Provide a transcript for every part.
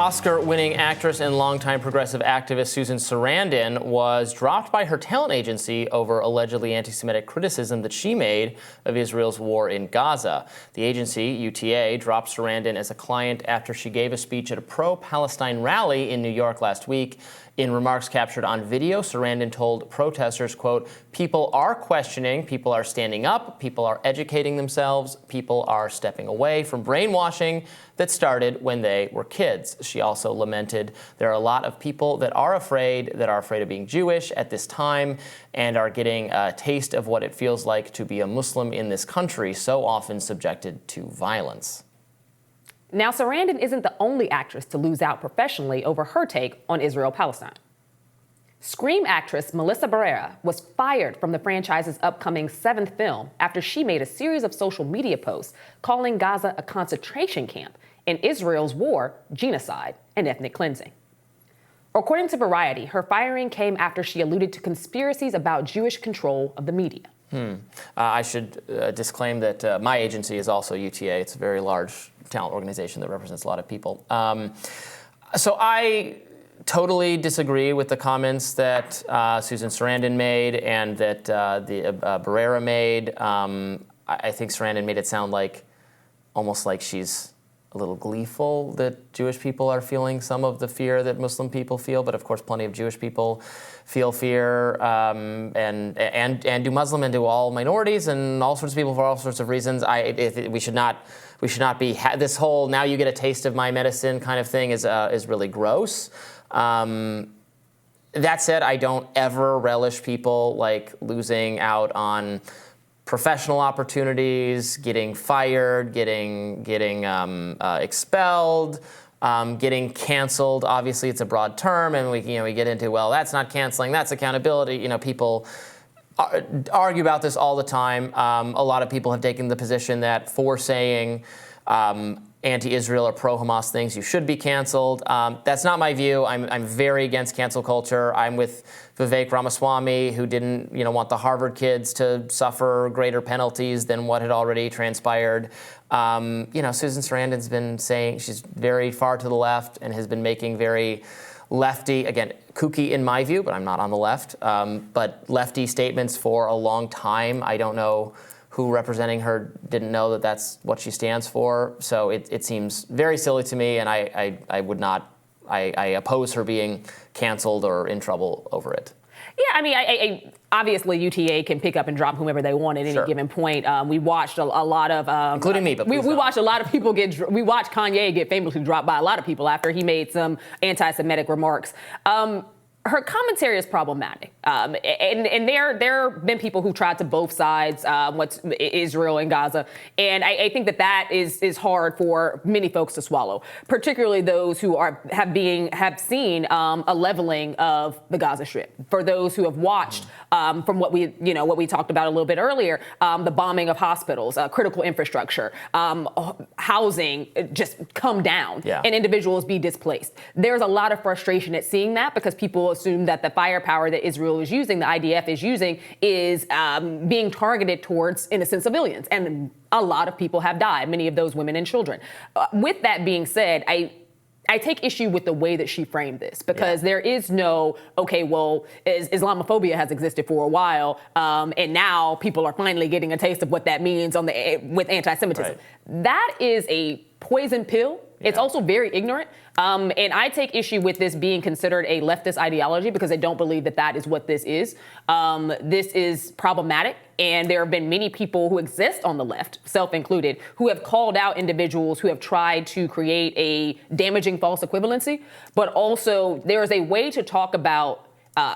Oscar-winning actress and longtime progressive activist Susan Sarandon was dropped by her talent agency over allegedly anti-Semitic criticism that she made of Israel's war in Gaza. The agency, UTA, dropped Sarandon as a client after she gave a speech at a pro-Palestine rally in New York last week. In remarks captured on video, Sarandon told protesters, quote, "People are questioning, people are standing up, people are educating themselves, people are stepping away from brainwashing that started when they were kids." She also lamented there are a lot of people that are afraid of being Jewish at this time and are getting a taste of what it feels like to be a Muslim in this country, so often subjected to violence. Now, Sarandon isn't the only actress to lose out professionally over her take on Israel-Palestine. Scream actress Melissa Barrera was fired from the franchise's upcoming 7th film after she made a series of social media posts calling Gaza a concentration camp and Israel's war genocide and ethnic cleansing. According to Variety, her firing came after she alluded to conspiracies about Jewish control of the media. I should disclaim that my agency is also UTA. It's a very large talent organization that represents a lot of people. So I totally disagree with the comments that Susan Sarandon made and that Barrera made. I think Sarandon made it sound like almost like she's a little gleeful that Jewish people are feeling some of the fear that Muslim people feel, but of course plenty of Jewish people feel fear, and do Muslim and do all minorities and all sorts of people for all sorts of reasons. We should not be this whole now you get a taste of my medicine kind of thing is really gross. That said, I don't ever relish people like losing out on professional opportunities, getting fired, getting expelled, getting canceled. Obviously, it's a broad term, and we get into, well, that's not canceling, that's accountability. People argue about this all the time. A lot of people have taken the position that for saying anti-Israel or pro-Hamas things, you should be canceled. That's not my view. I'm very against cancel culture. I'm with Vivek Ramaswamy, who didn't want the Harvard kids to suffer greater penalties than what had already transpired. Susan Sarandon's been saying she's very far to the left and has been making very lefty, again, kooky in my view, but I'm not on the left, but lefty statements for a long time. I don't know who representing her didn't know that that's what she stands for. So it seems very silly to me, and I oppose her being canceled or in trouble over it. Yeah, I mean, obviously UTA can pick up and drop whomever they want at any given point. We watched a lot of, including me, but we watched a lot of people we watched Kanye get famously dropped by a lot of people after he made some anti-Semitic remarks. Her commentary is problematic, and there have been people who tried to both sides, what's Israel and Gaza, and I think that is hard for many folks to swallow, particularly those who have seen a leveling of the Gaza Strip. For those who have watched, from what we talked about a little bit earlier, the bombing of hospitals, critical infrastructure, housing just come down, and individuals be displaced. There's a lot of frustration at seeing that because people assume that the firepower that Israel is using, the IDF is using, is being targeted towards innocent civilians. And a lot of people have died, many of those women and children. With that being said, I take issue with the way that she framed this because there is no, Islamophobia has existed for a while, and now people are finally getting a taste of what that means with anti-Semitism. Right. That is a poison pill. It's also very ignorant. And I take issue with this being considered a leftist ideology because I don't believe that is what this is. This is problematic. And there have been many people who exist on the left, self included, who have called out individuals who have tried to create a damaging false equivalency. But also there is a way to talk about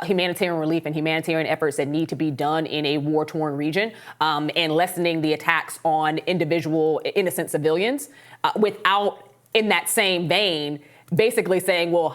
humanitarian relief and humanitarian efforts that need to be done in a war-torn region, and lessening the attacks on individual innocent civilians without, in that same vein, basically saying, well,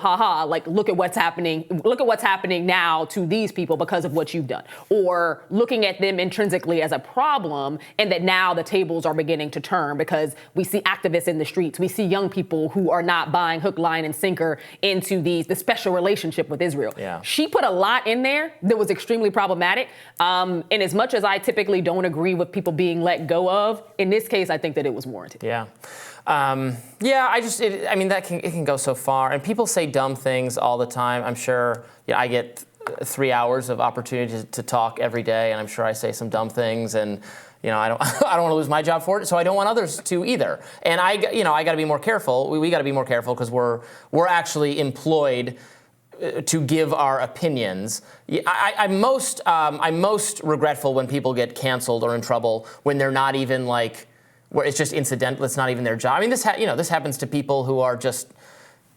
look at what's happening now to these people because of what you've done, or looking at them intrinsically as a problem, and that now the tables are beginning to turn because we see activists in the streets, we see young people who are not buying hook, line, and sinker into the special relationship with Israel. Yeah. She put a lot in there that was extremely problematic, and as much as I typically don't agree with people being let go of, in this case, I think that it was warranted. Yeah. It can go so so far, and people say dumb things all the time. I'm sure I get 3 hours of opportunity to talk every day, and I'm sure I say some dumb things, and I don't want to lose my job for it, so I don't want others to either. And I got to be more careful. We got to be more careful because we're actually employed to give our opinions. I'm most regretful when people get canceled or in trouble when they're not even where it's just incidental. It's not even their job. I mean, this happens to people who are just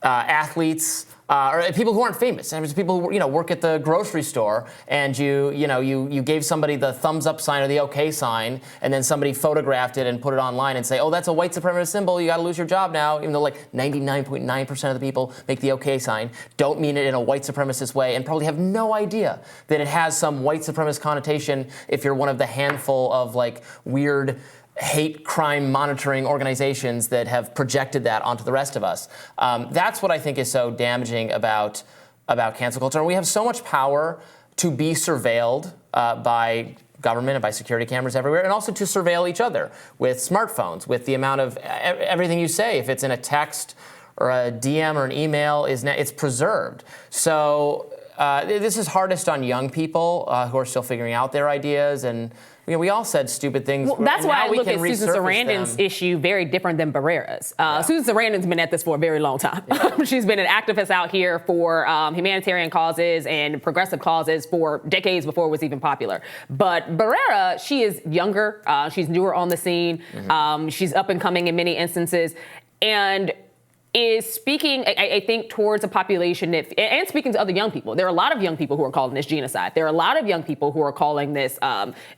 athletes. Or people who aren't famous. And people who work at the grocery store, and you gave somebody the thumbs up sign or the OK sign, and then somebody photographed it and put it online and say, oh, that's a white supremacist symbol. You got to lose your job now. Even though 99.9% of the people make the OK sign, don't mean it in a white supremacist way, and probably have no idea that it has some white supremacist connotation if you're one of the handful of weird hate crime monitoring organizations that have projected that onto the rest of us. That's what I think is so damaging about cancel culture. And we have so much power to be surveilled by government and by security cameras everywhere, and also to surveil each other with smartphones, with the amount of everything you say. If it's in a text or a DM or an email, it's preserved. So this is hardest on young people who are still figuring out their ideas, and we all said stupid things. Well, that's why I look at Susan Sarandon's issue very different than Barrera's. Susan Sarandon's been at this for a very long time. Yeah. She's been an activist out here for humanitarian causes and progressive causes for decades before it was even popular. But Barrera, she is younger. She's newer on the scene. Mm-hmm. She's up and coming in many instances. And is speaking, I think, towards a population and speaking to other young people. There are a lot of young people who are calling this genocide. There are a lot of young people who are calling this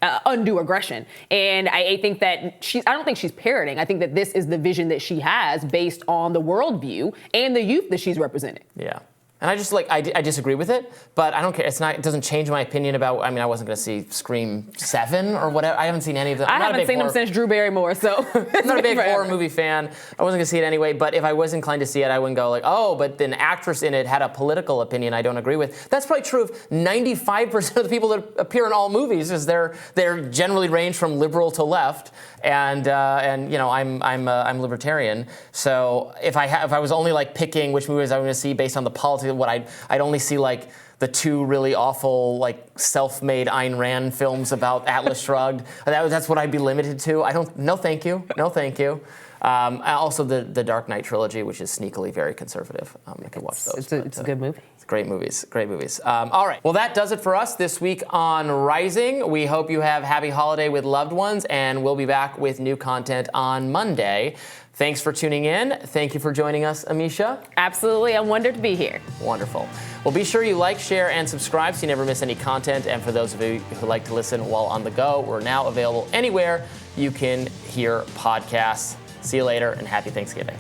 undue aggression. And I think that I don't think she's parroting. I think that this is the vision that she has based on the worldview and the youth that she's representing. Yeah. And I just I disagree with it, but I don't care. It doesn't change my opinion about. I mean, I wasn't going to see Scream 7 or whatever. I haven't seen any of them. I haven't seen them since Drew Barrymore, so I'm not a big horror movie fan. I wasn't going to see it anyway. But if I was inclined to see it, I wouldn't go oh, but an actress in it had a political opinion I don't agree with. That's probably true of 95% of the people that appear in all movies, is they're generally range from liberal to left, and I'm libertarian. So if I was only picking which movies I was going to see based on the politics. What I'd only see the two really awful self-made Ayn Rand films about Atlas Shrugged. That's what I'd be limited to. No thank you. Also the Dark Knight trilogy, which is sneakily very conservative. I could watch those. It's a good movie. Great movies. All right. Well, that does it for us this week on Rising. We hope you have happy holiday with loved ones, and we'll be back with new content on Monday. Thanks for tuning in. Thank you for joining us, Ameshia. Absolutely. I'm wondered to be here. Wonderful. Well, be sure you like, share, and subscribe so you never miss any content. And for those of you who like to listen while on the go, we're now available anywhere you can hear podcasts. See you later, and happy Thanksgiving.